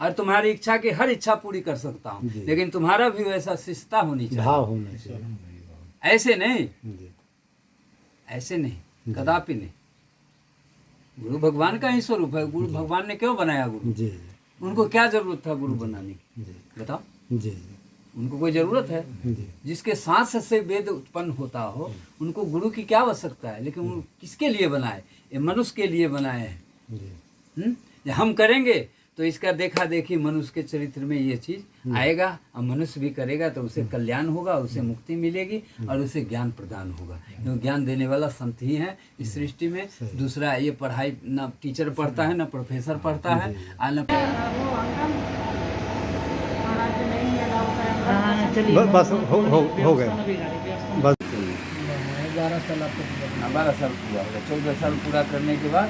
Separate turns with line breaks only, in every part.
और तुम्हारी इच्छा की हर इच्छा पूरी कर सकता हूँ, लेकिन तुम्हारा भी वैसा शिष्टता होनी चाहिए,
भाव होना चाहिए।
ऐसे नहीं,
जी
ऐसे नहीं, कदापि नहीं। गुरु भगवान का ही स्वरूप है। गुरु भगवान ने क्यों बनाया गुरु?
जी
उनको क्या जरूरत था गुरु बनाने की?
जी
बताओ,
जी
उनको कोई जरूरत है?
जी
जिसके सांस से वेद उत्पन्न होता हो, उनको गुरु की क्या आवश्यकता है? लेकिन वो किसके लिए बनाए? ये मनुष्य के लिए बनाए हैं।
जी
ये हम करेंगे तो इसका देखा देखी मनुष्य के चरित्र में ये चीज आएगा, और मनुष्य भी करेगा तो उसे कल्याण होगा, उसे मुक्ति मिलेगी और उसे ज्ञान प्रदान होगा। क्योंकि ज्ञान देने वाला संत ही है इस सृष्टि में। दूसरा ये पढ़ाई ना टीचर पढ़ता है, ना प्रोफेसर पढ़ता है, और न
बस हो गया बस।
12 साल आपको 12 साल पूरा होगा। 14 साल पूरा करने के बाद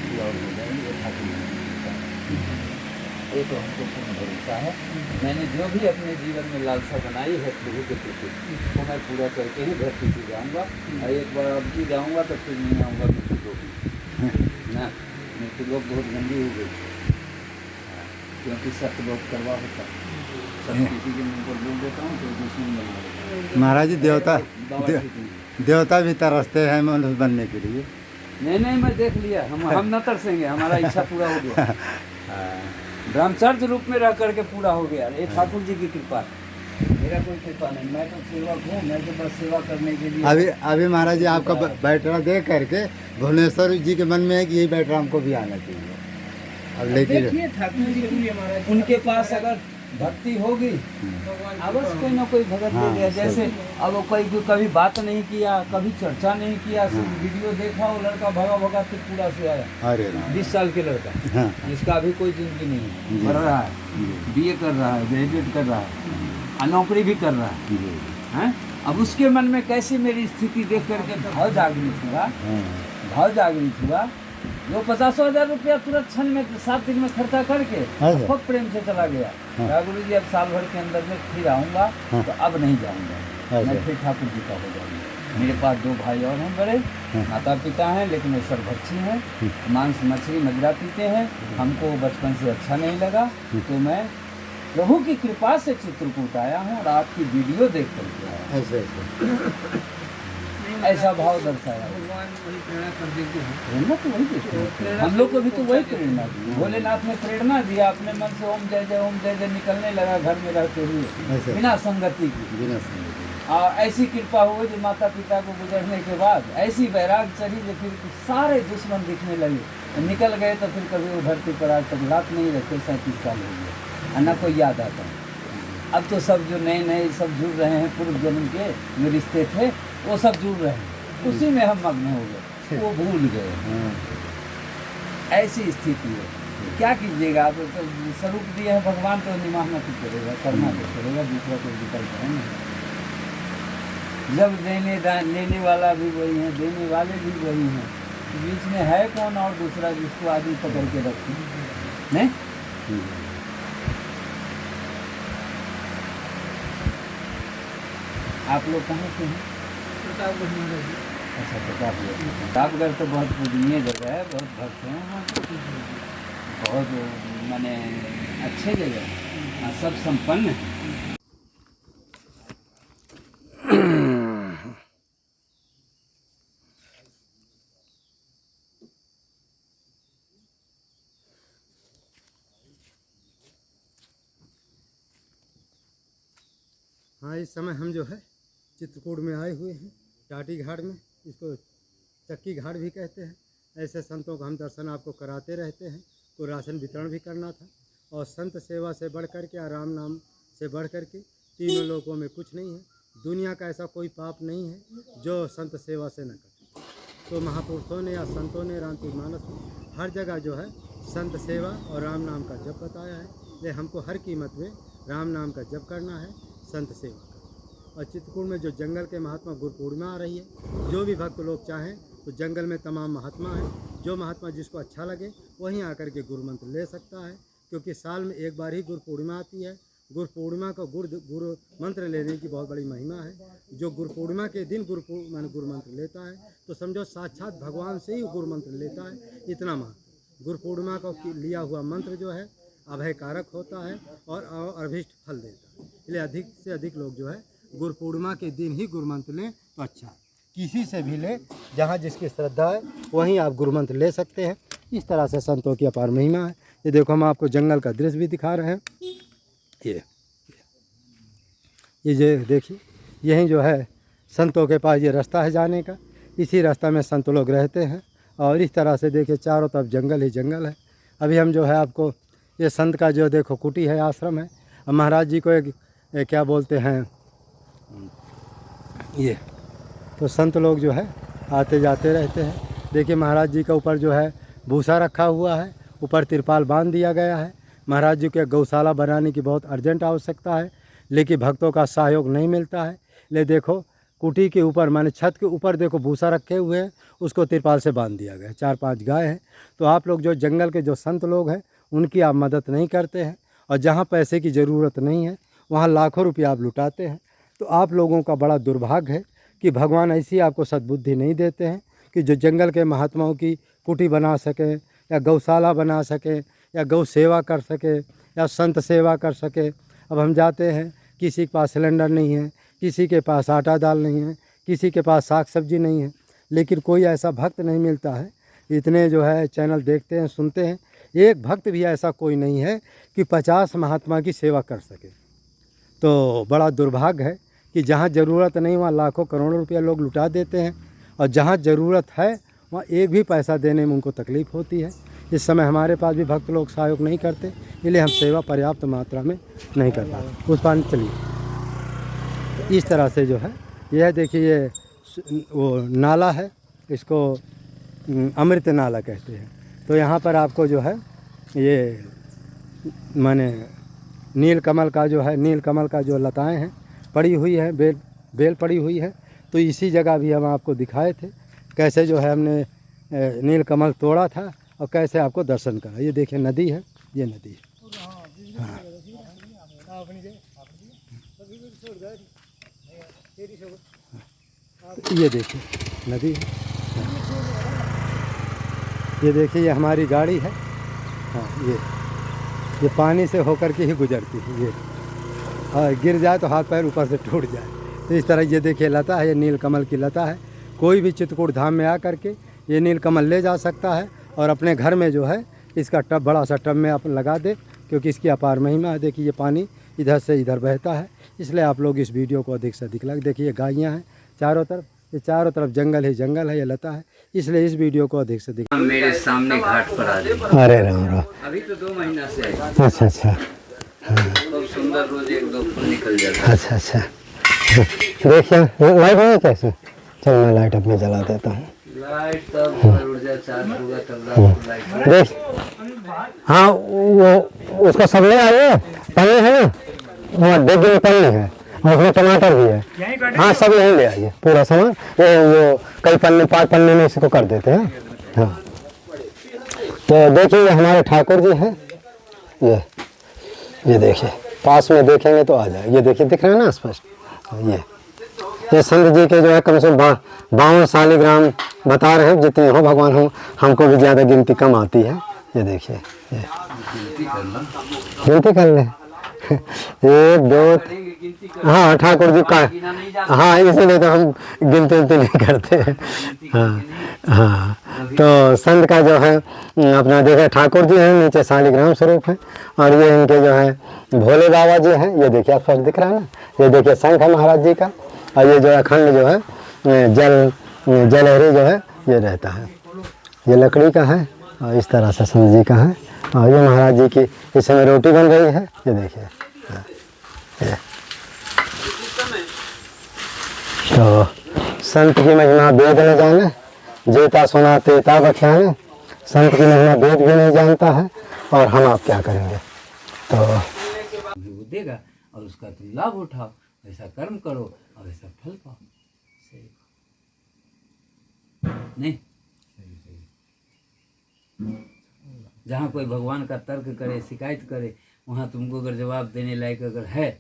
पूरा हो जाएंगे। ये तो हमको पूर्ण भरोसा है। मैंने जो भी अपने जीवन में लालसा बनाई है प्रभु के प्रति, वो मैं पूरा करके ही धरती से जाऊँगा। और एक बार अब भी जाऊँगा तो फिर नहीं आऊँगा मृत्यु लोग ना। मृत्यु लोग बहुत गंदी हो गई, क्योंकि सत्य बहुत करवा होता है। सब किसी के मुँह पर बोल देता हूँ तो दुश्मन बना देता हूँ।
महाराज जी देवता
बाबा ठीक नहीं।
देवता भी तरसते हैं मनुष्य बनने के लिए।
नहीं मैं देख लिया। हम न तरसेंगे, हमारा इच्छा पूरा हो गया। ब्रह्मचर्य रूप में रह करके पूरा हो गया। ये ठाकुर जी की कृपा है, मेरा कोई कृपा नहीं। मैं तो सेवक हूँ, मैं तो बस सेवा करने के लिए।
अभी महाराज जी आपका बैटरा देख करके भुवनेश्वर जी के मन में है कि यही बैटरा हमको भी आना चाहिए। अब लेकिन
देखिए ठाकुर जी की, उनके पास अगर भक्ति होगी अवश्य कोई ना कोई भगत दे दिया। जैसे अब कोई कभी बात नहीं किया, कभी चर्चा नहीं किया, सिर्फ वीडियो देखा, वो लड़का भगा भगा फिर पूरा से आया।
अरे
20 साल के लड़का, जिसका अभी कोई जिंदगी नहीं है, पढ़ रहा है, बीए कर रहा है, ग्रेजुएट कर रहा है, और नौकरी भी कर रहा है। अब उसके मन में कैसी मेरी स्थिति देख करके भाव जागृत हुआ, भाव जागृत हुआ। जो 50,000 रुपया तुरंत क्षण में 7 दिन में खर्चा करके बहुत प्रेम से चला गया। गुरु जी अब साल भर के अंदर में फिर आऊँगा, तो अब नहीं जाऊँगा, मैं फिर ठाकुर जी का हो जाऊँगा। मेरे पास 2 भाई और हैं बड़े, माता पिता हैं, लेकिन वो सर्वभक्षी हैं, मांस मछली मदिरा पीते हैं। हमको बचपन से अच्छा नहीं लगा, तो मैं प्रभु की कृपा से चित्रकूट आया हूँ और आपकी वीडियो देख करके आया। ऐसा भाव दर्शाया। प्रेरणा तो वही देते हैं, हम लोग को भी तो वही प्रेरणा दी। भोलेनाथ ने प्रेरणा दिया, अपने मन से ओम जय जय निकलने लगा घर में रहते हुए, बिना संगति की। और ऐसी कृपा हुई कि माता पिता को गुजरने के बाद ऐसी वैराग चढ़ी कि फिर सारे दुश्मन दिखने लगे। निकल गए तो फिर कभी वो धरती पर आज तक लात नहीं रखे। 37 साल हो गए, न कोई याद आता। अब तो सब जो नए नए सब जुड़ रहे हैं, पूर्व जन्म के जो रिश्ते थे वो सब जुड़ रहे हैं, उसी में हम मग्न हो गए, वो भूल गए। ऐसी स्थिति है, क्या कीजिएगा। आप तो स्वरूप दिए हैं भगवान, तो निभाना तो करेगा, करना तो करेगा, दूसरा कोई विकल्प है नहीं। जब लेने वाला भी वही है, देने वाले भी वही हैं, बीच में है कौन और दूसरा जिसको आदमी पकड़ के रखे? नहीं। आप लोग कहाँ से हैं? प्रतापगढ़ महाराज। अच्छा, प्रतापगढ़ तो बहुत पूजनीय जगह है, बहुत भक्त हैं वहाँ, बहुत माने अच्छे जगह है, सब संपन्न है।
हाँ, इस समय हम जो है चित्रकूट में आए हुए हैं, टाटी घाट में, इसको चक्की घाट भी कहते हैं। ऐसे संतों का हम दर्शन आपको कराते रहते हैं। को राशन वितरण भी करना था, और संत सेवा से बढ़ कर के, राम नाम से बढ़ कर के तीनों लोगों में कुछ नहीं है। दुनिया का ऐसा कोई पाप नहीं है जो संत सेवा से न करे। तो महापुरुषों ने या संतों ने रामचरितमानस में हर जगह जो है संत सेवा और राम नाम का जप बताया है। इसलिए हमको हर कीमत में राम नाम का जप करना है, संत सेवा का। और चित्रकूट में जो जंगल के महात्मा गुरु पूर्णिमा आ रही है, जो भी भक्त लोग चाहें तो जंगल में तमाम महात्मा हैं। जो महात्मा जिसको अच्छा लगे वहीं आकर के गुरु मंत्र ले सकता है, क्योंकि साल में एक बार ही गुरु पूर्णिमा आती है। गुरु पूर्णिमा का गुरु मंत्र लेने की बहुत बड़ी महिमा है। जो गुरु पूर्णिमा के दिन गुरु मंत्र लेता है तो समझो साक्षात भगवान से ही गुरु मंत्र लेता है, इतना महत्व। गुरु पूर्णिमा को लिया हुआ मंत्र जो है अभय कारक होता है और अभीष्ट फल देता है। इसलिए अधिक से अधिक लोग जो है गुरु पूर्णिमा के दिन ही गुरु मंत्र लें तो अच्छा है। किसी से भी ले, जहाँ जिसकी श्रद्धा है वहीं आप गुरु मंत्र ले सकते हैं। इस तरह से संतों की अपार महिमा है। ये देखो, हम आपको जंगल का दृश्य भी दिखा रहे हैं। ये देखिए, यही जो है संतों के पास ये रास्ता है जाने का। इसी रास्ता में संत लोग रहते हैं और इस तरह से देखिए चारों तरफ जंगल ही जंगल है। अभी हम जो है आपको ये संत का जो देखो कुटी है, आश्रम है। अब महाराज जी को एक क्या बोलते हैं, ये तो संत लोग जो है आते जाते रहते हैं। देखिए महाराज जी के ऊपर जो है भूसा रखा हुआ है, ऊपर तिरपाल बांध दिया गया है। महाराज जी के गौशाला बनाने की बहुत अर्जेंट आवश्यकता है, लेकिन भक्तों का सहयोग नहीं मिलता है। ले देखो कुटी के ऊपर माने छत के ऊपर देखो भूसा रखे हुए हैं, उसको तिरपाल से बांध दिया गया है। 4-5 गाय हैं। तो आप लोग जो जंगल के जो संत लोग हैं उनकी आप मदद नहीं करते हैं, और जहाँ पैसे की ज़रूरत नहीं है वहाँ लाखों रुपया आप लुटाते हैं। तो आप लोगों का बड़ा दुर्भाग्य है कि भगवान ऐसी आपको सद्बुद्धि नहीं देते हैं कि जो जंगल के महात्माओं की कुटी बना सके, या गौशाला बना सके, या गौ सेवा कर सके, या संत सेवा कर सके। अब हम जाते हैं, किसी के पास सिलेंडर नहीं है, किसी के पास आटा दाल नहीं है, किसी के पास साग सब्जी नहीं है, लेकिन कोई ऐसा भक्त नहीं मिलता है। इतने जो है चैनल देखते हैं, सुनते हैं, एक भक्त भी ऐसा कोई नहीं है कि 50 महात्मा की सेवा कर सके। तो बड़ा दुर्भाग्य है कि जहाँ ज़रूरत नहीं वहाँ लाखों करोड़ों रुपया लोग लुटा देते हैं, और जहाँ ज़रूरत है वहाँ एक भी पैसा देने में उनको तकलीफ़ होती है। इस समय हमारे पास भी भक्त लोग सहयोग नहीं करते, इसलिए हम सेवा पर्याप्त मात्रा में नहीं कर पाते। उस पानी चलिए, इस तरह से जो है यह देखिए ये वो नाला है, इसको अमृत नाला कहते हैं। तो यहाँ पर आपको जो है ये माने नील कमल का जो लताएं हैं पड़ी हुई है, बेल पड़ी हुई है। तो इसी जगह भी हम आपको दिखाए थे कैसे जो है हमने नील कमल तोड़ा था और कैसे आपको दर्शन करा। ये देखिए नदी है, ये नदी है। हाँ, ये देखिए नदी है। ये देखिए ये हमारी गाड़ी है। हाँ, ये पानी से होकर के ही गुजरती है। ये हाँ, गिर जाए तो हाथ पैर ऊपर से टूट जाए। तो इस तरह ये देखिए लता है, ये नील कमल की लता है। कोई भी चित्रकूट धाम में आ करके ये नील कमल ले जा सकता है और अपने घर में जो है इसका टब, बड़ा सा टब में आप लगा दे, क्योंकि इसकी अपार महिमा है। देखिए ये पानी इधर से इधर बहता है, इसलिए आप लोग इस वीडियो को अधिक से अधिक लाइक। देखिए गायियाँ हैं चारों तरफ, ये चारों तरफ जंगल ही जंगल है, ये लता है, इसलिए इस वीडियो को अधिक से अधिक।
मेरे सामने घाट पर आ जाए।
अरे राम राम।
अभी तो 2 महीना से है।
अच्छा अच्छा,
बहुत सुंदर, रोज 1-2 फूल निकल जाता है।
अच्छा अच्छा। देखिए लाइट है कैसे? चल मैं लाइट अपनी जला देता हूँ।
लाइट तब ऊर्जा चार्ज होगा तब रात लाइट।
देख, हाँ वो उसको सब ले आइए। पन्नी है ना, वो डिब्बे में पन्नी है और उसमें टमाटर भी है। हाँ सब यहीं ले आइए पूरा सामान। वो कई पन्नी 5 पन्नी में इसको कर देते हैं। हाँ तो देखिए हमारे ठाकुर जी हैं। ये देखिए पास में देखेंगे तो आ जाए। ये देखिए दिख रहा है ना स्पष्ट। ये संत जी के जो है कम से कम 52 शालिग्राम बता रहे हैं। जितने हो भगवान हो, हमको भी ज़्यादा गिनती कम आती है। ये देखिए गिनती कर लें। 1 2, हाँ ठाकुर जी का, हाँ इसीलिए तो हम गिनती नहीं करते हैं। हाँ हाँ, तो संत का जो है अपना देखे ठाकुर जी हैं, नीचे शालिग्राम स्वरूप है, और ये इनके जो है भोले बाबा जी हैं। ये देखिए आप दिख रहा है ना, ये देखिए शंख है महाराज जी का, और ये जो है अखंड जो है जलहरी जो है ये रहता है। ये लकड़ी का है और इस तरह से संत जी का है। और ये महाराज जी की इस समय रोटी बन रही है। ये देखिए ये। तो संत की महिमा वेद न जाने, जेता सुना तेता बख्याने। संत की महिमा वेद भी नहीं जानता है, और हम आप क्या करेंगे। तो
वो देगा और उसका तुम लाभ उठाओ, ऐसा कर्म करो और ऐसा फल पाओ। सही नहीं? जहाँ कोई भगवान का तर्क करे, शिकायत करे, वहाँ तुमको अगर जवाब देने लायक अगर है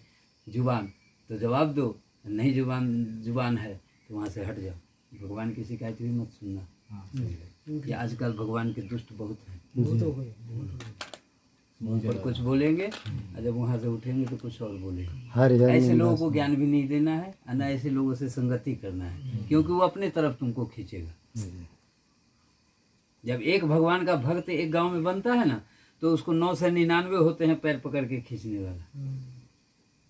जुबान तो जवाब दो, नहीं जुबान है तो वहाँ से हट जाओ। भगवान की शिकायत भी मत सुनना। ये आजकल भगवान के दुष्ट बहुत हैं। मुंह पर कुछ बोलेंगे और जब वहाँ से उठेंगे तो कुछ और बोलेंगे।
हर
ऐसे लोगों को ज्ञान भी नहीं देना है और ना ऐसे लोगों से संगति करना है, क्योंकि वो अपने तरफ तुमको खींचेगा। जब एक भगवान का भक्त एक गांव में बनता है ना, तो उसको 999 होते हैं पैर पकड़ के खींचने वाला।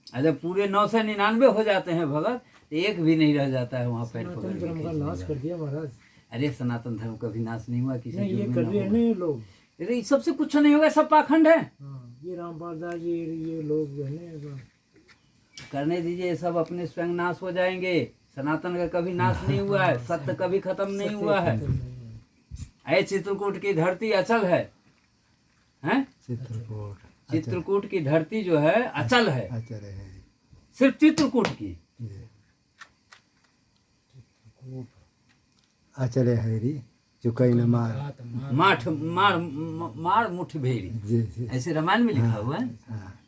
और जब पूरे 999 हो जाते हैं भगत, तो एक भी नहीं रह जाता है वहाँ पैर पकड़ के
नाश कर दिया महाराज।
अरे सनातन धर्म का भी नाश नहीं हुआ, किसी
नहीं, ये
युग
कर
में
रहे
ना
हैं
हुआ।
ना ये लोग।
अरे इस सबसे कुछ नहीं होगा, सब पाखंड है।
ये रामपाल दास ये लोग जो है ना,
करने दीजिए, ये सब अपने स्वयं नाश हो जाएंगे। सनातन का कभी नाश नहीं हुआ है, सत्य कभी खत्म नहीं हुआ है। ऐ चित्रकूट की धरती अचल है, हैं? चित्रकूट की धरती जो है अचल है, सिर्फ चित्रकूट की।
आचले हरी चुकई न मार
मार मुठ भेड़ी, ऐसे रामायण में लिखा हुआ है।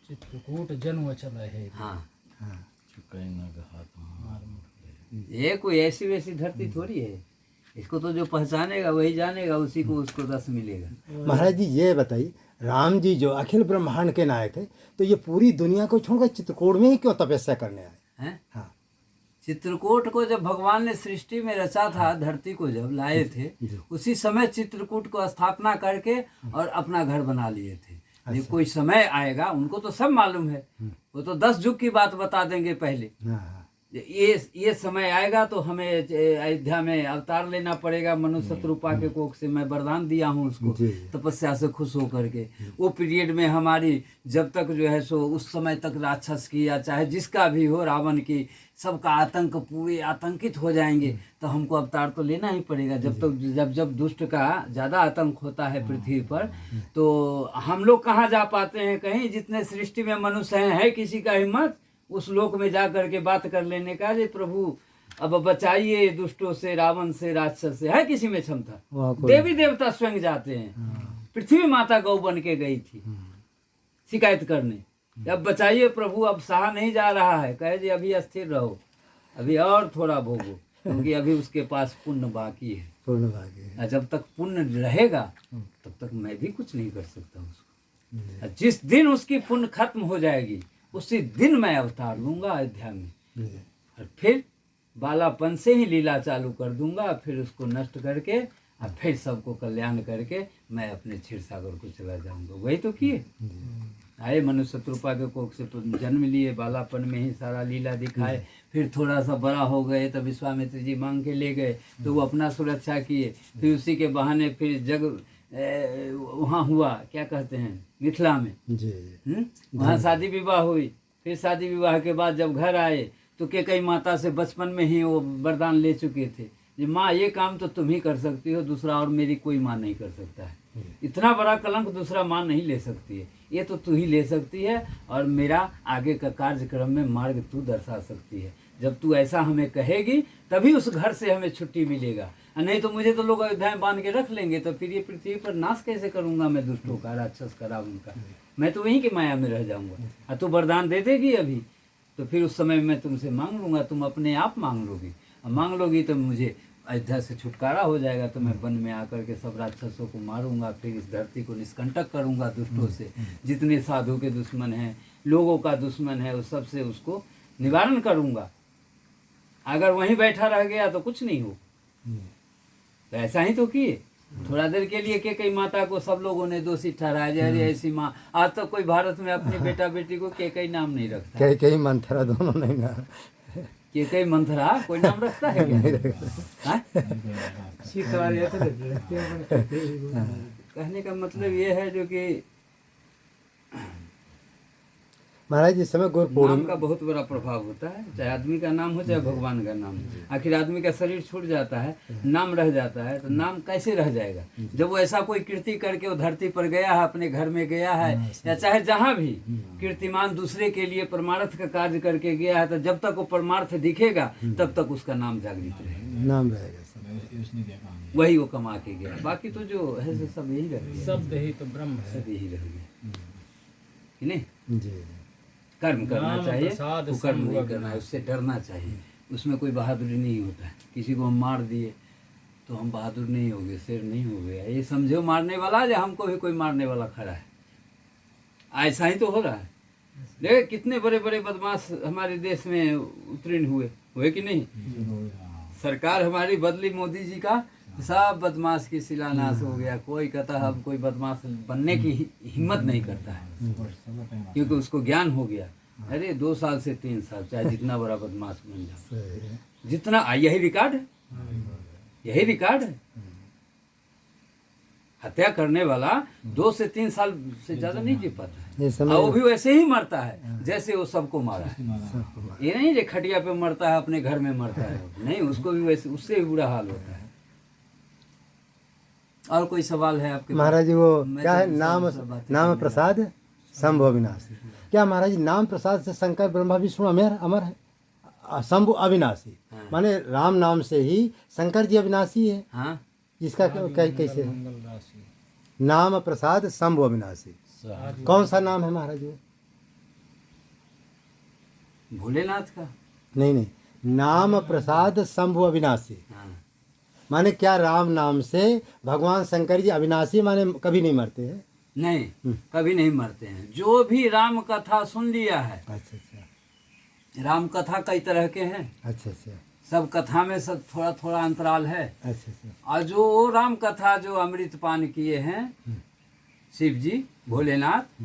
चित्रकूट जन्म चला है।
हाँ, ये कोई ऐसी वैसी धरती थोड़ी है। इसको तो जो पहचानेगा वही जानेगा, उसी को उसको रस मिलेगा।
महाराज जी ये बताइए, राम जी जो अखिल ब्रह्मांड के नायक है, तो ये पूरी दुनिया को छोड़कर चित्रकूट में ही क्यों तपस्या करने आए
हैं?
हाँ।
चित्रकूट को जब भगवान ने सृष्टि में रचा था, धरती को जब लाए थे, उसी समय चित्रकूट को स्थापना करके और अपना घर बना लिए थे। ये कोई समय आएगा, उनको तो सब मालूम है, वो तो 10 युग की बात बता देंगे पहले। ये समय आएगा तो हमें अयोध्या में अवतार लेना पड़ेगा। मनुष्य रूपा के कोख से मैं वरदान दिया हूँ उसको, तपस्या से खुश होकर के। वो पीरियड में हमारी जब तक जो है सो उस समय तक राक्षस की या चाहे जिसका भी हो, रावण की, सबका आतंक पूरे आतंकित हो जाएंगे, तो हमको अवतार तो लेना ही पड़ेगा। जब तक जब दुष्ट का ज़्यादा आतंक होता है पृथ्वी पर, तो हम लोग कहाँ जा पाते हैं? कहीं जितने सृष्टि में मनुष्य हैं, है किसी का हिम्मत उस लोक में जा करके बात कर लेने का, जे प्रभु अब बचाइए दुष्टों से, रावण से, राक्षस से? है किसी में क्षमता? देवी देवता स्वयं जाते हैं। पृथ्वी माता गौ बन के गई थी शिकायत करने, अब बचाइए प्रभु, अब सहा नहीं जा रहा है। कहे जी अभी स्थिर रहो, अभी और थोड़ा भोगो, क्योंकि अभी उसके पास पुण्य बाकी है।
पुण्य बाकी है।
जब तक पुण्य रहेगा तब तक मैं भी कुछ नहीं कर सकता उसको। जिस दिन उसकी पुण्य खत्म हो जाएगी, उसी दिन मैं अवतार लूंगा अयोध्या में, और फिर बालापन से ही लीला चालू कर दूंगा। फिर उसको नष्ट करके और फिर सबको कल्याण करके मैं अपने क्षीर सागर को चला जाऊंगा। वही तो किए। आए मनुष्य रूपा के कोख से जन्म लिए, बालापन में ही सारा लीला दिखाए। फिर थोड़ा सा बड़ा हो गए तो विश्वामित्र जी मांग के ले गए, तो वो अपना सुरक्षा किए। फिर उसी के बहाने फिर जग वहाँ हुआ, क्या कहते हैं, मिथिला में वहाँ शादी विवाह हुई। फिर शादी विवाह के बाद जब घर आए तो कई माता से बचपन में ही वो वरदान ले चुके थे, जी माँ ये काम तो तुम ही कर सकती हो, दूसरा और मेरी कोई माँ नहीं कर सकता है। इतना बड़ा कलंक दूसरा माँ नहीं ले सकती है, ये तो तू ही ले सकती है, और मेरा आगे का कार्यक्रम में मार्ग तू दर्शा सकती है। जब तू ऐसा हमें कहेगी तभी उस घर से हमें छुट्टी मिलेगा, नहीं तो मुझे तो लोग अयोध्या में बांध के रख लेंगे। तो फिर ये पृथ्वी पर नाश कैसे करूंगा मैं दुष्टों का, राक्षस का, रावण का? मैं तो वहीं की माया में रह जाऊंगा। और तू वरदान दे देगी अभी, तो फिर उस समय मैं तुमसे मांग लूंगा, तुम अपने आप मांग लोगी, और मांग लोगी तो मुझे अयोध्या से छुटकारा हो जाएगा। तो मैं वन में आकर के सब राक्षसों को मारूंगा, फिर इस धरती को निष्कंटक करूंगा दुष्टों से। जितने साधु के दुश्मन हैं, लोगों का दुश्मन है, उस सबसे उसको निवारण करूंगा। अगर वहीं बैठा रह गया तो कुछ नहीं हो। तो ऐसा ही तो किए। थोड़ा देर के लिए कई माता को सब लोगों ने दोषी ठहराया, अरे ऐसी माँ। आज तक कोई भारत में अपने बेटा बेटी को कई नाम नहीं रखता।
कई मंथरा दोनों नहीं ना,
कई मंथरा कोई नाम रखता है क्या? कहने का मतलब ये है जो कि
महाराज इस समय गुरु
नाम
पूर्णिमा
का बहुत बड़ा प्रभाव होता है, चाहे आदमी का नाम हो चाहे भगवान का नाम हो। आखिर आदमी का शरीर छूट जाता है, नाम रह जाता है, तो नाम कैसे रह जाएगा? जब वो ऐसा कोई कृति करके वो धरती पर गया है, अपने घर में गया है, या चाहे जहाँ भी कीर्तिमान दूसरे के लिए परमार्थ का कार्य करके गया है, तो जब तक वो परमार्थ दिखेगा तब तक उसका नाम जागृत रहेगा,
नाम रहेगा।
वही वो कमा के गया। बाकी तो जो है सब यही रह गया,
सब यही तो ब्रह्म है,
सब यही रह गया कि नहीं।
जी
कर्म करना चाहिए,
प्रसाद
वो कर्म नहीं करना है, उससे डरना चाहिए। उसमें कोई बहादुरी नहीं होता है। किसी को हम मार दिए तो हम बहादुर नहीं हो गए, शेर नहीं हो गए। ये समझो मारने वाला या हमको भी कोई मारने वाला खड़ा है। ऐसा ही तो हो रहा है। देखिए कितने बड़े बड़े बदमाश हमारे देश में उत्तीर्ण हुए कि नहीं। सरकार हमारी बदली मोदी जी का, सब बदमाश की शिलान्यास हो गया। कोई कहता है अब कोई बदमाश बनने की हिम्मत नहीं करता है, क्योंकि उसको ज्ञान हो गया। अरे 2 साल से 3 साल चाहे जितना बड़ा बदमाश बन जाए, जितना यही रिकॉर्ड है, यही रिकॉर्ड है। हत्या करने वाला 2 से 3 साल से ज्यादा नहीं जी पाता है, और वो भी वैसे ही मरता है जैसे वो सबको मारा है। ये नहीं जो खटिया पे मरता है अपने घर में मरता है, नहीं, उसको भी वैसे, उससे भी बुरा हाल होता है। और कोई सवाल है आपके?
महाराज जी वो क्या है,
बातें
नाम प्रसाद शंभु अविनाशी। क्या महाराज जी नाम प्रसाद से शंकर ब्रह्मा विष्णु अमर है, शंभु अविनाशी। माने राम नाम से ही शंकर जी अविनाशी है।
हाँ,
इसका कैसे है?
मंगल राशि
नाम प्रसाद शंभु अविनाशी। कौन सा नाम है महाराज जी?
भोलेनाथ का।
नहीं, नाम प्रसाद शंभु अविनाशी।
हाँ,
माने क्या राम नाम से भगवान शंकर जी अविनाशी, माने कभी नहीं मरते हैं?
नहीं, कभी नहीं मरते हैं। जो भी राम कथा सुन लिया है,
अच्छा अच्छा
राम कथा कई तरह के हैं,
अच्छा अच्छा
सब कथा में सब थोड़ा थोड़ा अंतराल है।
अच्छा अच्छा
और जो राम कथा जो अमृत पान किए हैं शिव जी, भोलेनाथ,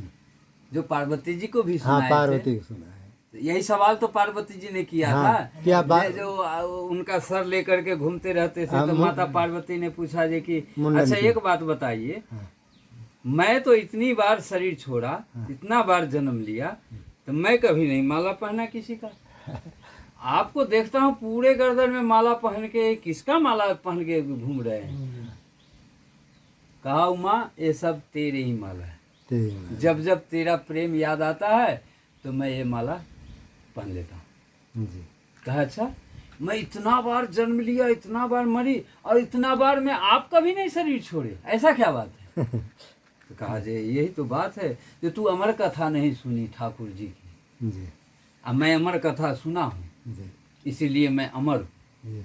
जो पार्वती जी को भी
हाँ
सुनाए
पार्वती
थे।
को सुना है।
यही सवाल तो पार्वती जी ने किया
हाँ,
था।
क्या
ये जो उनका सर लेकर के घूमते रहते थे, तो माता पार्वती ने पूछा जी कि अच्छा एक बात बताइए, मैं तो इतनी बार शरीर छोड़ा, इतना बार जन्म लिया, तो मैं कभी नहीं माला पहना किसी का। आपको देखता हूँ पूरे गर्दन में माला पहन के, किसका माला पहन के घूम रहे हैं? कहा उमा ये सब तेरे ही माला है। जब जब तेरा प्रेम याद आता है तो मैं ये माला पहन लेता हूँ।
जी
कहा अच्छा, मैं इतना बार जन्म लिया, इतना बार मरी, और इतना बार मैं आपका भी नहीं शरीर छोड़े, ऐसा क्या बात है? तो कहा जे यही तो बात है जो तू अमर कथा नहीं सुनी ठाकुर जी की।
जी
अब मैं अमर कथा सुना हूँ,
जी
इसीलिए मैं अमर हूँ।
जी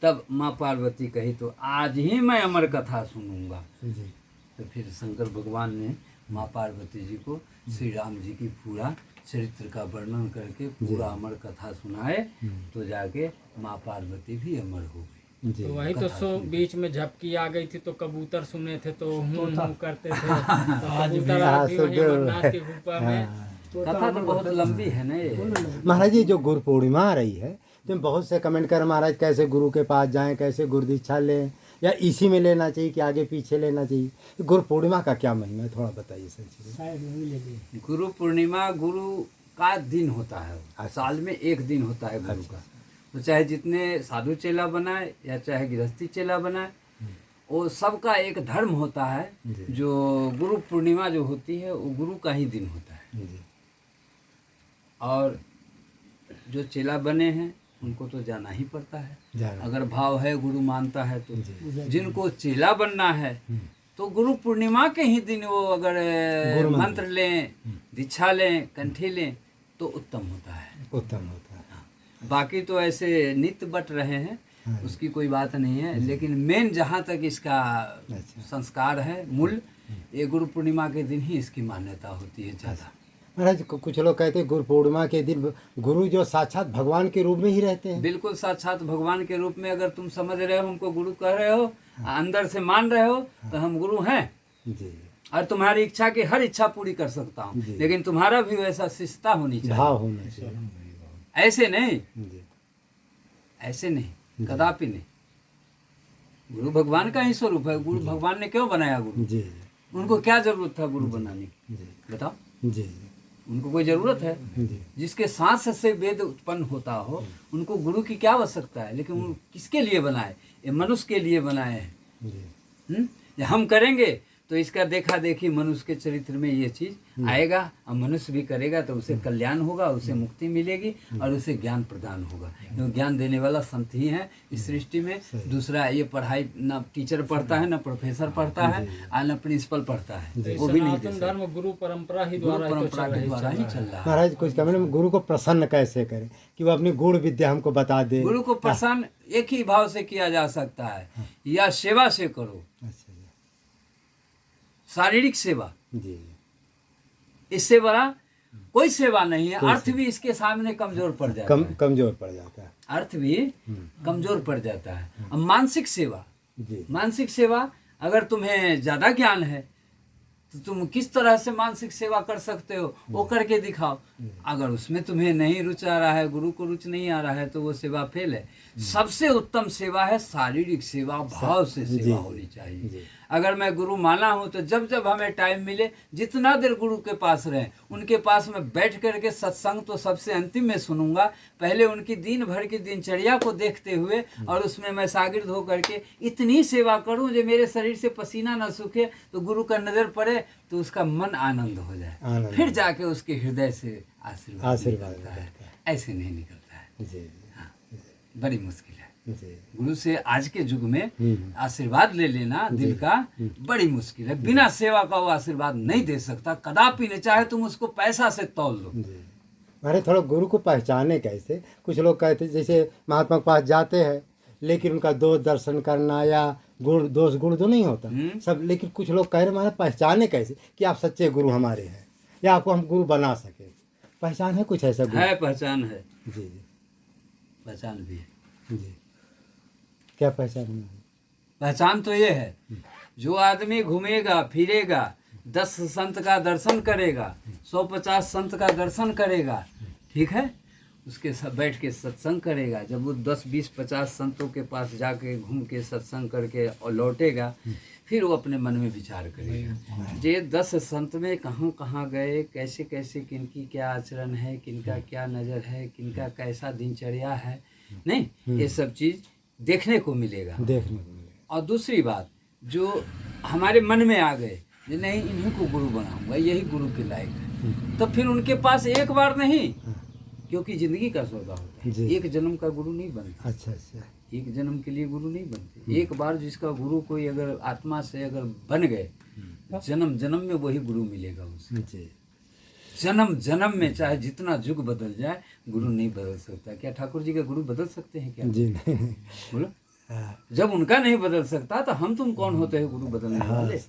तब माँ पार्वती कही तो आज ही मैं अमर कथा सुनूंगा।
जी
तो फिर शंकर भगवान ने माँ पार्वती जी को श्री राम जी की पूरा चरित्र का वर्णन करके पूरा अमर कथा सुनाए, तो जाके माँ पार्वती भी अमर हो गई।
जी
तो वही तो सो बीच में झपकी आ गई थी, तो कबूतर सुने थे तो हूँ करते थे। तो कबूतर आती वहीं अमरनाथ की गुफा में।
कथा तो बहुत लंबी है ना ये।
महाराज जी जो गुरु पूर्णिमा आ रही है, तो बहुत से कमेंट कर महाराज कैसे गुरु के पास जाएं, कैसे गुरु दीक्षा लें, या इसी में लेना चाहिए कि आगे पीछे लेना चाहिए? गुरु पूर्णिमा का क्या महिमा है, थोड़ा बताइए सर।
गुरु पूर्णिमा गुरु का दिन होता है, साल में एक दिन होता है गुरु का। तो चाहे जितने साधु चेला बनाए या चाहे गृहस्थी चेला बनाए, वो सबका एक धर्म होता है। जो गुरु पूर्णिमा जो होती है वो गुरु का ही दिन होता है।
जी
और जो चेला बने हैं उनको तो जाना ही पड़ता है,
जाना।
अगर भाव है, गुरु मानता है तो। जिनको चेला बनना है तो गुरु पूर्णिमा के ही दिन वो अगर मंत्र लें, दीक्षा लें, कंठी लें तो उत्तम होता है।
उत्तम होता है।
बाकी तो ऐसे नित्य बट रहे हैं, उसकी कोई बात नहीं है। लेकिन मेन जहाँ तक इसका संस्कार है, मूल, ये गुरु पूर्णिमा के दिन ही इसकी मान्यता होती है ज़्यादा।
महाराज कुछ लोग कहते हैं गुरु पूर्णिमा के दिन गुरु जो साक्षात भगवान के रूप में ही रहते हैं।
बिल्कुल साक्षात भगवान के रूप में अगर तुम समझ रहे हो, हमको गुरु कह रहे हो, अंदर से मान रहे हो, तो हम गुरु हैं।
जी
और तुम्हारी इच्छा की हर इच्छा पूरी कर सकता हूँ, लेकिन तुम्हारा भी वैसा शिष्टता होनी चाहिए,
भाव होना चाहिए।
ऐसे नहीं,
जी
ऐसे नहीं, कदापि नहीं। गुरु भगवान का ही स्वरूप है। गुरु भगवान ने क्यों बनाया गुरु?
जी
उनको क्या जरूरत था गुरु बनाने की?
जी
बताओ,
जी
उनको कोई जरूरत है?
जी
जिसके सांस से वेद उत्पन्न होता हो, उनको गुरु की क्या आवश्यकता है? लेकिन वो किसके लिए बनाए? ये मनुष्य के लिए बनाए हैं।
जी
ये हम करेंगे तो इसका देखा देखी मनुष्य के चरित्र में ये चीज आएगा, और मनुष्य भी करेगा तो उसे कल्याण होगा, उसे मुक्ति मिलेगी और उसे ज्ञान प्रदान होगा। क्योंकि ज्ञान देने वाला संत ही है इस सृष्टि में। दूसरा ये पढ़ाई न टीचर पढ़ता है, न प्रोफेसर पढ़ता है, और न प्रिंसिपल पढ़ता है, वो भी नहीं दे
सनातन धर्म गुरु परंपरा ही
गुरु
द्वारा
परंपरा के द्वारा ही चल रहा है।
महाराज कुछ कमेंट में गुरु को प्रसन्न कैसे करें कि वो अपनी गुण विद्या हमको बता दे।
गुरु को प्रसन्न एक ही भाव से किया जा सकता है, या सेवा से करो,
अच्छा जी
शारीरिक सेवा,
जी
इससे बड़ा कोई सेवा नहीं है। अर्थ भी इसके सामने कमजोर पड़ जाता है,
कमजोर पड़ जाता है
अर्थ भी कमजोर पड़ जाता है। अब मानसिक सेवा,
जी।
मानसिक सेवा अगर तुम्हें ज्यादा ज्ञान है तो तुम किस तरह से मानसिक सेवा कर सकते हो, वो करके दिखाओ। अगर उसमें तुम्हें नहीं रुच आ रहा है, गुरु को रुच नहीं आ रहा है, तो वो सेवा फेल है। सबसे उत्तम सेवा है शारीरिक सेवा, भाव से सेवा होनी चाहिए। अगर मैं गुरु माना हूँ तो जब जब हमें टाइम मिले, जितना देर गुरु के पास रहे, उनके पास में बैठ करके सत्संग तो सबसे अंतिम में सुनूंगा। पहले उनकी दिन भर की दिनचर्या को देखते हुए और उसमें मैं शागिर्द हो करके इतनी सेवा करूं जो मेरे शरीर से पसीना न सूखे, तो गुरु का नज़र पड़े तो उसका मन आनंद हो जाए, फिर जाके उसके हृदय से आशीर्वाद निकलता है। ऐसे नहीं निकलता है
जी।
हाँ, बड़ी मुश्किल है।
जी
गुरु से आज के युग में आशीर्वाद ले लेना दिल का बड़ी मुश्किल है। बिना सेवा का वो आशीर्वाद नहीं दे सकता, कदापि नहीं, चाहे तुम उसको पैसा से तौल लो।
जी अरे थोड़ा गुरु को पहचाने कैसे? कुछ लोग कहते जैसे महात्मा के पास जाते हैं लेकिन उनका दोष दर्शन करना या गुण दोष गुण तो नहीं होता सब, लेकिन कुछ लोग कह रहे महाराज पहचाने कैसे कि आप सच्चे गुरु हमारे हैं या आपको हम गुरु बना सके? पहचान है कुछ ऐसा गुरु?
है, पहचान है।
जी जी
पहचान भी है।
जी क्या पहचान है?
पहचान तो ये है, जो आदमी घूमेगा फिरेगा, 10 संत का दर्शन करेगा, 150 संत का दर्शन करेगा, ठीक है, उसके सब बैठ के सत्संग करेगा। जब वो 10 20 50 संतों के पास जाके घूम के सत्संग करके और लौटेगा, फिर वो अपने मन में विचार करेगा ये 10 संत में कहाँ कहाँ गए, कैसे कैसे, किनकी क्या आचरण है, किनका क्या नज़र है, किनका कैसा दिनचर्या है, नहीं, ये सब चीज़ देखने को मिलेगा।
देखने को मिलेगा।
और दूसरी बात, जो हमारे मन में आ गए कि नहीं इन्हीं को गुरु बनाऊंगा, यही गुरु के लायक है, तो फिर उनके पास एक बार नहीं, क्योंकि जिंदगी का सौदा होता है, एक जन्म का गुरु नहीं बनता।
अच्छा अच्छा,
एक जन्म के लिए गुरु नहीं बनते। एक बार जिसका गुरु कोई अगर आत्मा से अगर बन गए, जन्म जन्म में वही गुरु मिलेगा उसे।
जी
जन्म जन्म में चाहे जितना युग बदल जाए, गुरु नहीं बदल सकता। क्या ठाकुर जी का गुरु बदल सकते हैं क्या?
जी नहीं
बोलो, जब उनका नहीं बदल सकता तो हम तुम कौन होते हैं गुरु बदलने वाले?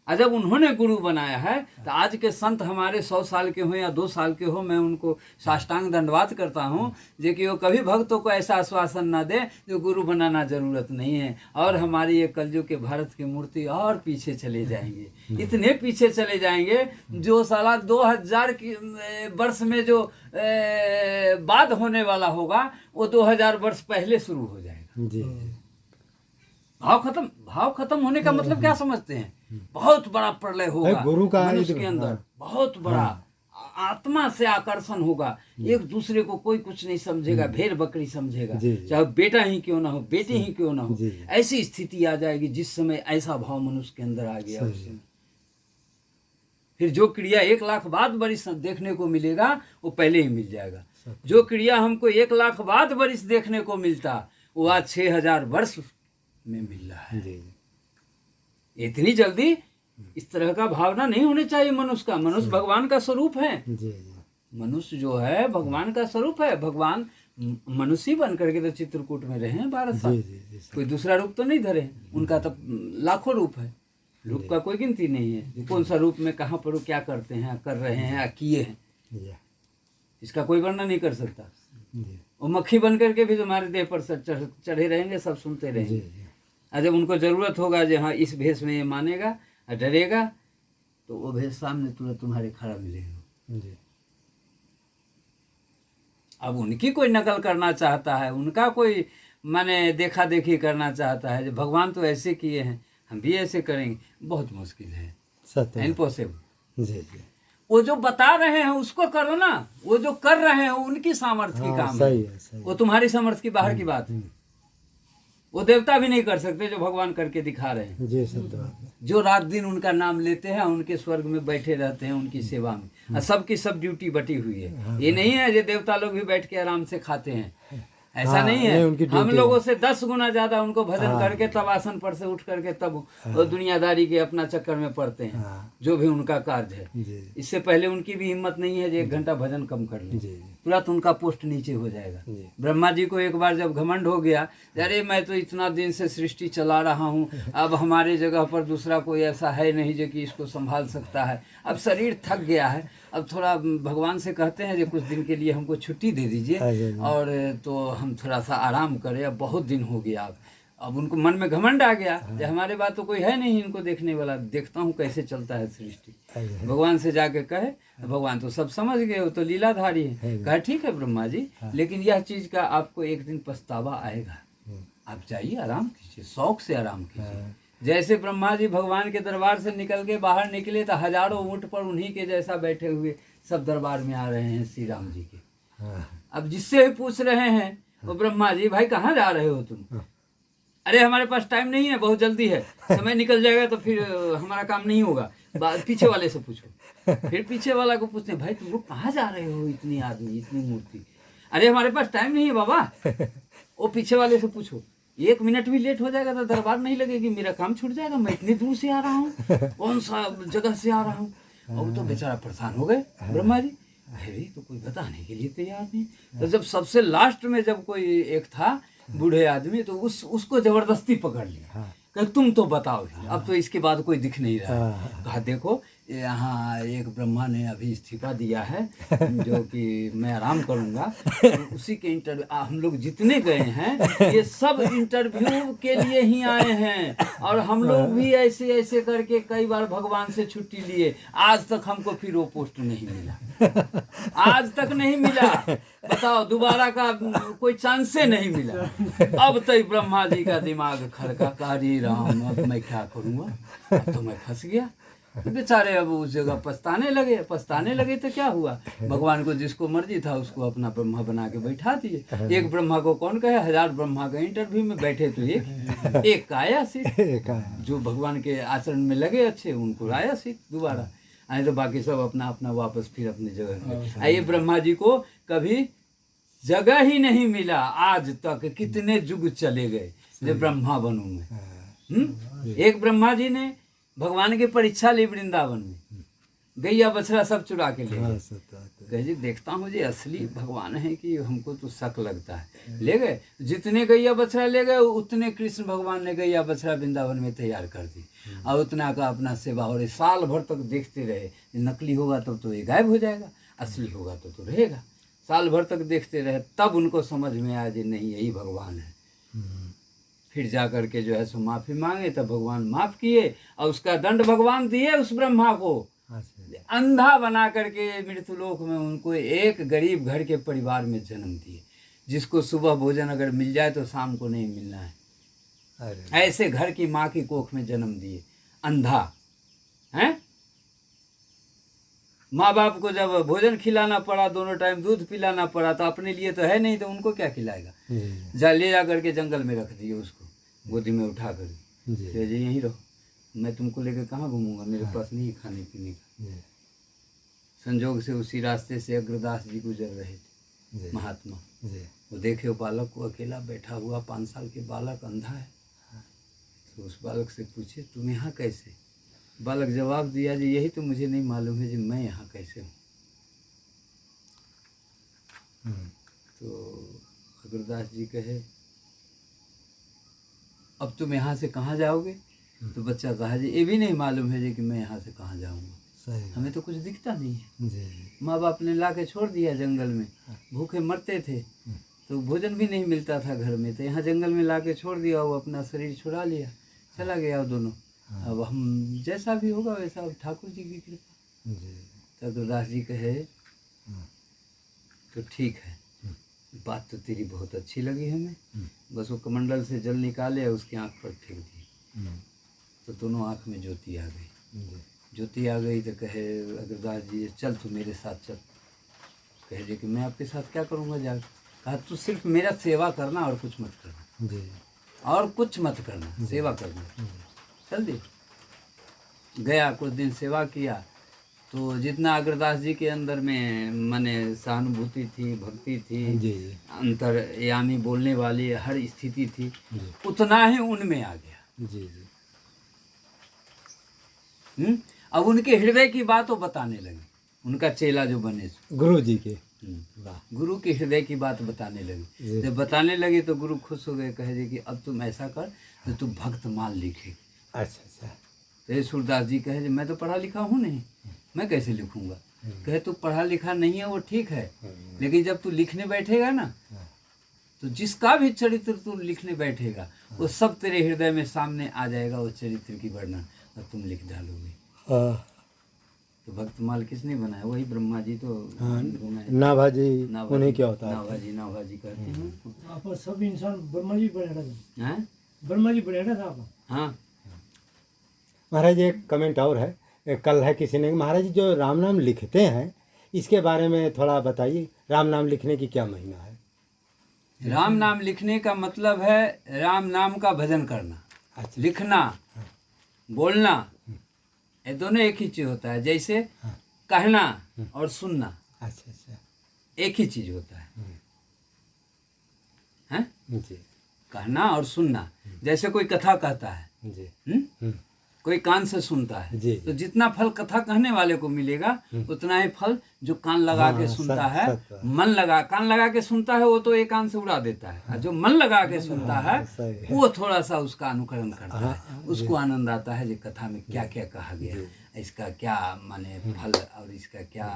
और जब उन्होंने गुरु बनाया है तो आज के संत हमारे 100 साल के हो या 2 साल के हो, मैं उनको साष्टांग दंडवात करता हूँ जो कि वो कभी भक्तों को ऐसा आश्वासन ना दे जो गुरु बनाना जरूरत नहीं है। और हमारी ये कलयुग के भारत की मूर्ति और पीछे चले जाएंगे, इतने पीछे चले जाएंगे, जो साला 2000 की वर्ष में जो बाद होने वाला होगा वो 2000 वर्ष पहले शुरू हो जाएगा।
जी
भाव खत्म होने का मतलब क्या समझते हैं? बहुत बड़ा प्रलय होगा
गुरु का
मनुष्य के अंदर, बहुत बड़ा आत्मा से आकर्षण होगा, एक दूसरे को कोई कुछ नहीं समझेगा, भेड़ बकरी समझेगा, चाहे बेटा ही क्यों ना हो, बेटी ही क्यों ना हो। ऐसी स्थिति आ जाएगी जिस समय ऐसा भाव मनुष्य के अंदर आ गया, उस समय फिर जो क्रिया 1 लाख बाद बरिस देखने को मिलेगा वो पहले ही मिल जाएगा। जो क्रिया हमको 1 लाख बाद बरिस देखने को मिलता वो आज 6000 वर्ष में मिल रहा है। इतनी जल्दी इस तरह का भावना नहीं होनी चाहिए मनुष्य का। मनुष्य भगवान का स्वरूप है। मनुष्य जो है भगवान का स्वरूप है। भगवान मनुष्य ही बन करके तो चित्रकूट में रहे हैं 12 साल, कोई दूसरा रूप तो नहीं धरे। उनका तो लाखों रूप है, रूप का कोई गिनती नहीं है। कौन सा रूप में कहाँ पर क्या करते हैं, कर रहे हैं, किए हैं, इसका कोई वर्णन नहीं कर सकता। वो मक्खी बन करके भी तुम्हारे देह पर चढ़े रहेंगे, सब सुनते रहेंगे। और जब उनको जरूरत होगा जो हाँ इस भेष में ये मानेगा और डरेगा, तो वो भेष सामने तुरंत तुम्हारे खड़ा मिलेगा। अब उनकी कोई नकल करना चाहता है, उनका कोई माने देखा देखी करना चाहता है, जो भगवान तो ऐसे किए हैं हम भी ऐसे करेंगे, बहुत मुश्किल है, इम्पॉसिबल। वो जो बता रहे हैं उसको करो ना, वो जो कर रहे हैं उनकी सामर्थ्य की काम है, वो तुम्हारी सामर्थ्य की बाहर की बात है। वो देवता भी नहीं कर सकते जो भगवान करके दिखा रहे हैं।
जी सत्य बात है।
जो रात दिन उनका नाम लेते हैं, उनके स्वर्ग में बैठे रहते हैं उनकी सेवा में, और सबकी सब ड्यूटी बटी हुई है। ये नहीं है जो देवता लोग भी बैठ के आराम से खाते हैं, ऐसा
हाँ,
नहीं
नहीं,
है।
उनकी
हम
ड्यूटी
लोगों से 10 गुना ज्यादा उनको भजन करके तब आसन पर से उठ करके तब वो दुनियादारी के अपना चक्कर में पड़ते हैं,
हाँ
जो भी उनका कार्य है।
जी
इससे पहले उनकी भी हिम्मत नहीं है जो 1 घंटा भजन कम कर ले,
जी
तुरंत उनका पोस्ट नीचे हो जाएगा।
जी
ब्रह्मा जी को एक बार जब घमंड हो गया, अरे मैं तो इतना दिन से सृष्टि चला रहा हूँ, अब हमारे जगह पर दूसरा कोई ऐसा है नहीं जो कि इसको संभाल सकता है, अब शरीर थक गया है, अब थोड़ा भगवान से कहते हैं जो कुछ दिन के लिए हमको छुट्टी दे दीजिए और तो हम थोड़ा सा आराम करें, अब बहुत दिन हो गया। अब उनको मन में घमंड आ गया कि हमारे बात तो कोई है नहीं इनको देखने वाला, देखता हूँ कैसे चलता है सृष्टि। भगवान से जाके कहे, भगवान तो सब समझ गए, वो तो लीलाधारी है। कहा ठीक है ब्रह्मा जी, लेकिन यह चीज़ का आपको एक दिन पछतावा आएगा, आप जाइए आराम कीजिए, शौक से आराम कीजिए। जैसे ब्रह्मा जी भगवान के दरबार से निकल के बाहर निकले तो हजारों ऊँट पर उन्हीं के जैसा बैठे हुए सब दरबार में आ रहे हैं श्री राम जी के। अब जिससे भी पूछ रहे हैं वो ब्रह्मा जी, भाई कहाँ जा रहे हो तुम? अरे हमारे पास टाइम नहीं है, बहुत जल्दी है, समय निकल जाएगा तो फिर हमारा काम नहीं होगा, पीछे वाले से पूछो। फिर पीछे वाला को पूछते हैं, भाई तुम लोग कहाँ जा रहे हो, इतनी आदमी इतनी मूर्ति? अरे हमारे पास टाइम नहीं है बाबा। वो पीछे वाले से पूछो, 1 मिनट भी लेट हो जाएगा तो दरबार नहीं लगेगी, मेरा काम छूट जाएगा, मैं इतनी दूर से आ रहा हूँ, कौन सा जगह से आ रहा हूँ। और तो बेचारा परेशान हो गए ब्रह्मा जी, अरे तो कोई बताने के लिए तैयार नहीं। तो जब सबसे लास्ट में जब कोई एक था बूढ़े आदमी, तो उसको जबरदस्ती पकड़ लिया, कि तुम तो बताओ, अब तो इसके बाद कोई दिख नहीं रहा है। कहा देखो यहाँ एक ब्रह्मा ने अभी इस्तीफा दिया है जो कि मैं आराम करूँगा, तो उसी के इंटरव्यू हम लोग जितने गए हैं ये सब इंटरव्यू के लिए ही आए हैं, और हम लोग भी ऐसे ऐसे करके कई बार भगवान से छुट्टी लिए, आज तक हमको फिर वो पोस्ट नहीं मिला, आज तक नहीं मिला। बताओ दोबारा का कोई चांस नहीं मिला। अब तो ब्रह्मा जी का दिमाग खड़का, कारी राम अब मैं क्या करूँगा, अब तो मैं फंस गया। बेचारे अब उस जगह पछताने लगे तो क्या हुआ, भगवान को जिसको मर्जी था उसको अपना ब्रह्मा बना के बैठा दिए। एक ब्रह्मा को कौन कहे, 1000 ब्रह्मा का इंटरव्यू में बैठे तो एक का आया सीट, जो भगवान के आचरण में लगे अच्छे उनको आया सीट दोबारा, आए तो बाकी सब अपना अपना वापस फिर अपनी जगह। आइए ब्रह्मा जी को कभी जगह ही नहीं मिला आज तक, कितने युग चले गए जब ब्रह्मा बनूं मैं। एक ब्रह्मा जी ने भगवान की परीक्षा ली वृंदावन में, गैया बछड़ा सब चुरा के ले गए। कहे जी देखता हूँ जी असली भगवान है कि हमको तो शक लगता है। ले गए, जितने गैया बछड़ा ले गए उतने कृष्ण भगवान ने गैया बछड़ा वृंदावन में तैयार कर दी, और उतना का अपना सेवा हो रही। साल भर तक देखते रहे, नकली होगा तब तो ये गायब हो जाएगा, असली होगा तो रहेगा। साल भर तक देखते रहे, तब उनको समझ में आया जी नहीं यही भगवान है। फिर जा कर के जो है सो माफ़ी मांगे, तब भगवान माफ़ किए, और उसका दंड भगवान दिए उस ब्रह्मा को, अंधा बना करके मृत्युलोक में उनको एक गरीब घर के परिवार में जन्म दिए, जिसको सुबह भोजन अगर मिल जाए तो शाम को नहीं मिलना है। ऐसे घर की माँ की कोख में जन्म दिए, अंधा हैं। माँ बाप को जब भोजन खिलाना पड़ा, दोनों टाइम दूध पिलाना पड़ा, तो अपने लिए तो है नहीं, तो उनको क्या खिलाएगा। ले जा करके जंगल में रख दिए, उसको गोदी में उठा कर जी यहीं रहो, मैं तुमको लेकर कहाँ घूमूंगा, मेरे पास नहीं खाने पीने का। संजोग से उसी रास्ते से अग्रदास जी गुजर रहे थे, महात्मा। वो देखे वो बालक को अकेला बैठा हुआ, 5 साल के बालक, अंधा है। तो उस बालक से पूछे तुम यहाँ कैसे? बालक जवाब दिया जी यही तो मुझे नहीं मालूम है जी मैं यहाँ कैसे हूँ। तो अग्रदास जी कहे अब तुम यहाँ से कहाँ जाओगे? तो बच्चा कहा जी ये भी नहीं मालूम है जी कि मैं यहाँ से कहाँ जाऊँगा, हमें तो कुछ दिखता नहीं है। माँ बाप ने ला के छोड़ दिया जंगल में, भूखे मरते थे तो भोजन भी नहीं मिलता था घर में, तो यहाँ जंगल में ला के छोड़ दिया, वो अपना शरीर छुड़ा लिया, चला गया वो दोनों। अब हम जैसा भी होगा वैसा, अब ठाकुर जी की कृपा। तो अग्रदास जी कहे तो ठीक है, बात तो तेरी बहुत अच्छी लगी हमें, बस वो कमंडल से जल निकाले उसकी आँख पर फेंक दिए, तो दोनों आँख में ज्योति आ गई। ज्योति आ गई तो कहे अग्रदास जी चल तू मेरे साथ चल। कहे जी कि मैं आपके साथ क्या करूँगा जा? कहा तू सिर्फ मेरा सेवा करना और कुछ मत करना। और कुछ मत करना, सेवा करना। चल दी गया, कुछ दिन सेवा किया तो जितना अग्रदास जी के अंदर में माने सहानुभूति थी, भक्ति थी,
जी
अंतर्यामी बोलने वाली हर स्थिति थी, उतना ही उनमें आ गया।
जी
अब उनके हृदय की बात वो बताने लगे, उनका चेला जो बने
गुरु जी के। वाह।
गुरु के हृदय की बात बताने लगी। जब बताने लगे तो गुरु खुश हो गए, कहे जी कि अब तुम ऐसा कर तो तू भक्तमाल लिखे।
अच्छा।
तो ये सूरदास जी कहे जी मैं तो पढ़ा लिखा हूँ नहीं, मैं कैसे लिखूंगा। कहे तू पढ़ा लिखा नहीं है वो ठीक है, लेकिन जब तू लिखने बैठेगा ना तो जिसका भी चरित्र तू लिखने बैठेगा वो सब तेरे हृदय में सामने आ जाएगा, वो चरित्र की वर्णन, और तुम लिख डालोगे। तो भक्तमाल किसने बनाया? वही ब्रह्मा जी तो बनाए।
नाभाजी उन्हें क्या होता है?
नाभाजी कहते हैं।
आप सब इंसान ब्रह्मा जी बनाया था,
हैं?
ब्रह्मा जी बनाया था आप।
हाँ
महाराज एक कमेंट और है, कल है किसी ने, महाराज जी जो राम नाम लिखते हैं इसके बारे में थोड़ा बताइए। राम नाम लिखने की क्या महिमा है?
राम नाम लिखने का मतलब है राम नाम का भजन करना।
अच्छा।
लिखना, बोलना, ये दोनों एक ही चीज होता है। जैसे कहना और सुनना
अच्छा।
एक ही चीज होता है, हैं?
जी
कहना और सुनना। जैसे कोई कथा कहता है,
जी
कोई कान से सुनता है,
जी।
तो जितना फल कथा कहने वाले को मिलेगा उतना ही फल जो कान लगा के सुनता है, मन लगा कान लगा के सुनता है, वो तो एक कान से उड़ा देता है। और जो मन लगा के सुनता है वो थोड़ा सा उसका अनुकरण करता है, उसको आनंद आता है जो कथा में क्या क्या कहा गया, इसका क्या माने फल और इसका क्या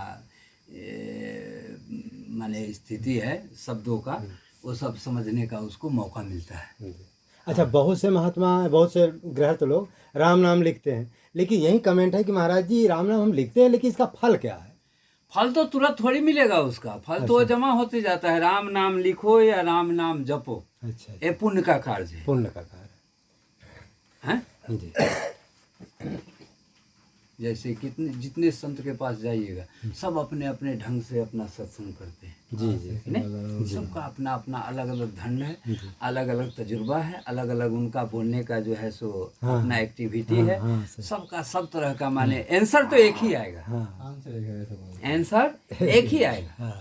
माने स्थिति है शब्दों का, वो सब समझने का उसको मौका मिलता है।
अच्छा, बहुत से महात्मा, बहुत से गृहस्थ लोग राम नाम लिखते हैं, लेकिन यही कमेंट है कि महाराज जी राम नाम हम लिखते हैं लेकिन इसका फल क्या है?
फल तो तुरंत थोड़ी मिलेगा उसका, फल तो जमा होते जाता है। राम नाम लिखो या राम नाम जपो,
अच्छा,
ये पुण्य का कार्य है।
पुण्य का कार्य
हैं?
जी
जैसे कितने जितने संत के पास जाइएगा सब अपने अपने ढंग से अपना सत्संग करते हैं।
जी
नहीं, सबका अपना अपना अलग अलग ढंग है, अलग अलग तजुर्बा है, अलग अलग उनका बोलने का जो है सो अपना एक्टिविटी है। सबका सब तरह का माने आंसर तो एक ही आएगा, आंसर एक ही आएगा।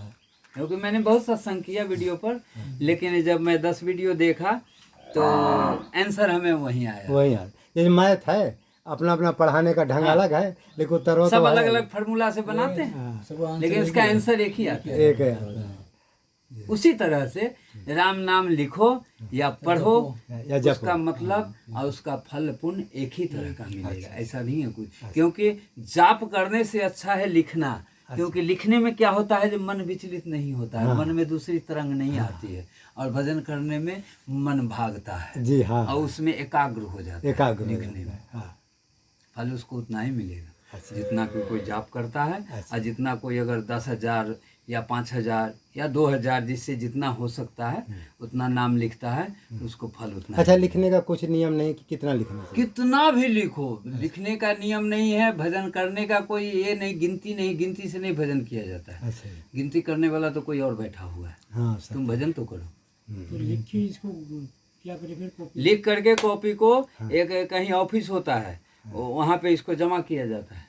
क्योंकि मैंने बहुत सत्संग किया वीडियो पर, लेकिन जब मैं 10 वीडियो देखा तो आंसर हमें वहीं आया।
वही यार, ये मैथ है, अपना अपना पढ़ाने का ढंग अलग है, लेकिन उत्तर
सब अलग अलग फार्मूला से बनाते हैं, लेकिन इसका आंसर एक ही आता है,
एक है।
उसी तरह से राम नाम लिखो या पढ़ो,
या जपो,
उसका मतलब और उसका फल पुण्य एक ही तरह का मिलेगा। ऐसा नहीं है कुछ, क्योंकि जाप करने से अच्छा है लिखना। क्योंकि लिखने में क्या होता है, जब मन विचलित नहीं होता है, मन में दूसरी तरंग नहीं आती है, और भजन करने में मन भागता है।
जी हाँ,
और उसमें एकाग्र हो जाता है।
एकाग्र
लिखने में फल उसको उतना ही मिलेगा जितना कोई जाप करता है। और जितना कोई अगर 10,000 या 5,000 या 2,000 जिससे जितना हो सकता है उतना नाम लिखता है, उसको फल उतना।
अच्छा, लिखने का कुछ नियम नहीं कि कितना लिखना चाहिए?
कितना भी लिखो, लिखने का नियम नहीं है। भजन करने का कोई ये नहीं, गिनती नहीं, गिनती से नहीं भजन किया जाता है।
अच्छा,
गिनती करने वाला तो कोई और बैठा हुआ है।
हाँ,
तुम भजन तो करो।
तो लिखिए इसको, क्या करें फिर कॉपी?
लिख करके कॉपी को एक कहीं ऑफिस होता है, वहाँ पे इसको जमा किया जाता है।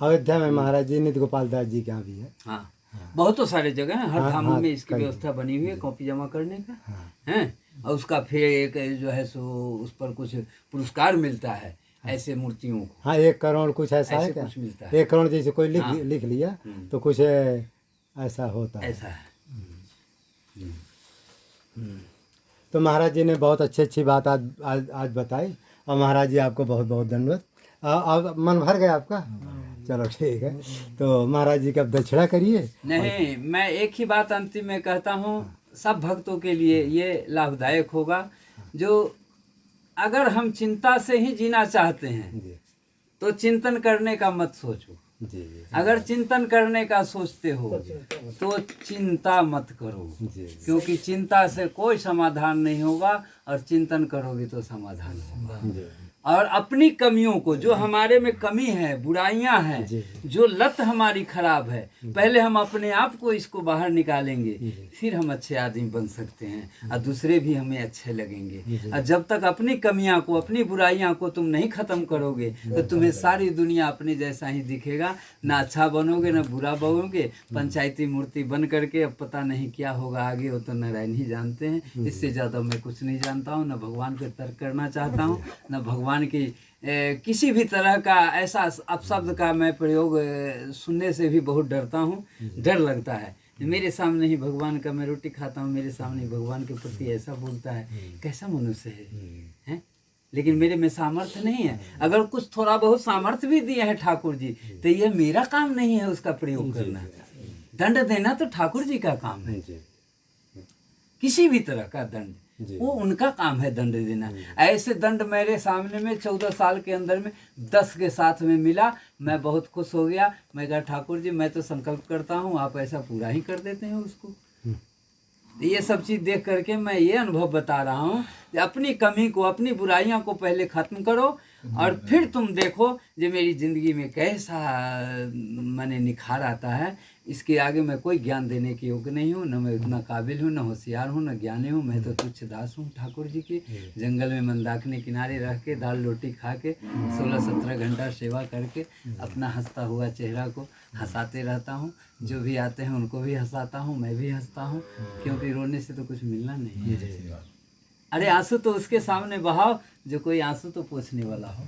अयोध्या में महाराज जी नित्य गोपाल दास जी के यहाँ भी है।
हाँ, बहुत तो सारे जगह हैं, हर धामों में इसकी व्यवस्था बनी हुई है कॉपी जमा करने का, हैं। और उसका फिर एक जो है सो उस पर कुछ पुरस्कार मिलता है ऐसे मूर्तियों को।
हाँ, 1 करोड़ कुछ ऐसा है क्या?
कुछ मिलता है।
1 करोड़ जैसे कोई लिख लिया तो कुछ ऐसा होता है।
ऐसा है।
तो महाराज जी ने बहुत अच्छी बात आज बताई, और महाराज जी आपको बहुत बहुत धन्यवाद। अब मन भर गया आपका? चलो ठीक है, तो महाराज जी का दक्षिणा करिए।
नहीं, मैं एक ही बात अंतिम में कहता हूँ, सब भक्तों के लिए ये लाभदायक होगा। जो अगर हम चिंता से ही जीना चाहते हैं तो चिंतन करने का मत सोचो। अगर चिंतन करने का सोचते हो तो चिंता मत करो, क्योंकि चिंता से कोई समाधान नहीं होगा, और चिंतन करोगे तो समाधान होगा। और अपनी कमियों को, जो हमारे में कमी है, बुराइयां हैं, जो लत हमारी खराब है, पहले हम अपने आप को इसको बाहर निकालेंगे, फिर हम अच्छे आदमी बन सकते हैं और दूसरे भी हमें अच्छे लगेंगे। और जब तक अपनी कमियां को, अपनी बुराइयां को तुम नहीं खत्म करोगे तो तुम्हें सारी दुनिया अपने जैसा ही दिखेगा। ना अच्छा बनोगे ना बुरा बनोगे, पंचायती मूर्ति बन करके अब पता नहीं क्या होगा आगे, वो तो नारायण ही जानते हैं। इससे ज़्यादा मैं कुछ नहीं जानता हूँ, ना भगवान को तर्क करना चाहता हूँ, ना भगवान की किसी भी तरह का ऐसा अपशब्द का मैं प्रयोग सुनने से भी बहुत डरता हूँ, डर लगता है। मेरे सामने ही भगवान का, मैं रोटी खाता हूँ, मेरे सामने ही भगवान के प्रति ऐसा बोलता है, कैसा मनुष्य है? लेकिन मेरे में सामर्थ्य नहीं है। अगर कुछ थोड़ा बहुत सामर्थ्य भी दिया है ठाकुर जी, तो यह मेरा काम नहीं है उसका प्रयोग करना। दंड देना तो ठाकुर जी का काम है, किसी भी तरह का दंड वो उनका काम है दंड देना। ऐसे दंड मेरे सामने में 14 साल के अंदर में 10 के साथ में मिला, मैं बहुत खुश हो गया। मैं कहा ठाकुर जी मैं तो संकल्प करता हूँ, आप ऐसा पूरा ही कर देते हैं उसको। ये सब चीज़ देख करके मैं ये अनुभव बता रहा हूँ कि अपनी कमी को, अपनी बुराइयां को पहले ख़त्म करो और फिर तुम देखो जो मेरी ज़िंदगी में कैसा मैंने निखार आता है। इसके आगे मैं कोई ज्ञान देने के योग्य नहीं हूँ, न मैं उतना काबिल हूँ, न होशियार हूँ, न ज्ञानी हूँ। मैं तो तुच्छ दास हूँ ठाकुर जी की। जंगल में मंदाकिनी किनारे रह के दाल रोटी खा के 16-17 घंटा सेवा करके अपना हंसता हुआ चेहरा को हंसाते रहता हूँ। जो भी आते हैं उनको भी हंसाता हूँ, मैं भी हंसता हूँ, क्योंकि रोने से तो कुछ मिलना नहीं है। अरे आंसू तो उसके सामने बहाओ जो कोई आंसू तो पोंछने वाला हो।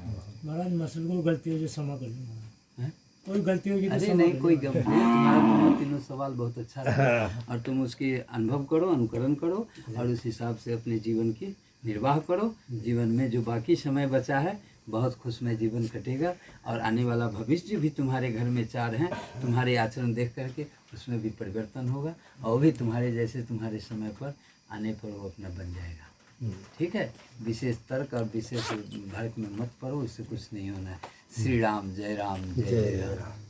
महाराज मसल को गलती हो जो क्षमा कर लो, कोई गलती होगी तो
अरे
क्षमा
नहीं,
कर
कोई
लो।
गम नहीं। तुम्हारा तीनों सवाल बहुत अच्छा रहा और तुम उसके अनुभव करो, अनुकरण करो और उस हिसाब से अपने जीवन की निर्वाह करो। जीवन में जो बाकी समय बचा है बहुत खुशमय जीवन कटेगा और आने वाला भविष्य भी तुम्हारे घर में 4 हैं। तुम्हारे आचरण देख करके उसमें भी परिवर्तन होगा और वो भी तुम्हारे जैसे तुम्हारे समय पर आने पर वो अपना बन जाएगा। ठीक है, विशेष तर्क और विशेष भड़क में मत पड़ो, इससे कुछ नहीं होना है। श्री राम जय राम जय जय राम।